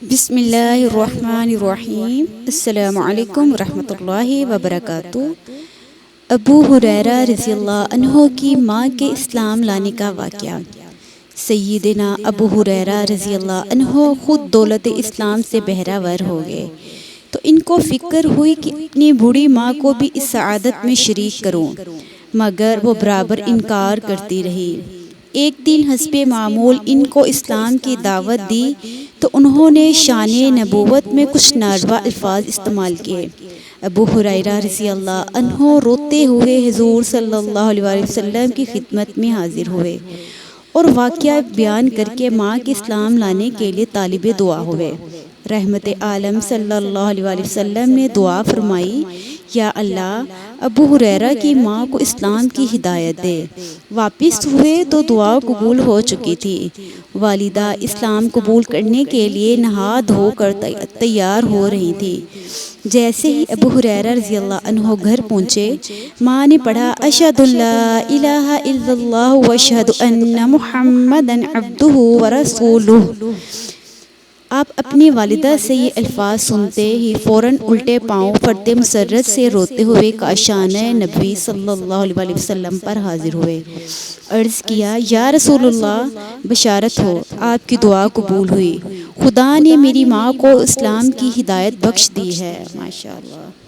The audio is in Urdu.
بسم اللہ الرحمن الرحیم۔ السلام علیکم ورحمۃ اللہ وبرکاتہ۔ ابو ہریرہ رضی اللہ عنہ کی ماں کے اسلام لانے کا واقعہ۔ سیدنا ابو ہریرہ رضی اللہ عنہ خود دولت اسلام سے بہرہ ہو گئے تو ان کو فکر ہوئی کہ اپنی بوڑھی ماں کو بھی اس سعادت میں شریک کروں، مگر وہ برابر انکار کرتی رہی۔ ایک دن حسب معمول ان کو اسلام کی دعوت دی تو انہوں نے شان نبوت میں کچھ ناروا الفاظ استعمال کیے۔ ابو ہریرہ رضی اللہ عنہ روتے ہوئے حضور صلی اللہ علیہ وسلم کی خدمت میں حاضر ہوئے اور واقعہ بیان کر کے ماں کے اسلام لانے کے لیے طالب دعا ہوئے۔ رحمت عالم صلی اللہ علیہ وسلم نے دعا فرمائی، یا اللہ ابو ہریرہ کی ماں کو اسلام کی ہدایت دے۔ واپس ہوئے تو دعا قبول ہو چکی تھی۔ والدہ اسلام قبول کرنے کے لیے نہا دھو کر تیار ہو رہی تھی۔ جیسے ہی ابو ہریرہ رضی اللہ عنہ گھر پہنچے، ماں نے پڑھا اشہد لا الہ الا اللہ واشہد ان محمدا عبدہ ورسولہ۔ آپ اپنی والدہ سے یہ الفاظ سنتے ہی فوراً الٹے پاؤں فرد مسرت سے روتے ہوئے کاشانہ نبوی صلی اللہ علیہ وسلم پر حاضر ہوئے۔ عرض کیا، یا رسول اللہ، بشارت ہو، آپ کی دعا قبول ہوئی، خدا نے میری ماں کو اسلام کی ہدایت بخش دی ہے۔ ماشاء اللہ۔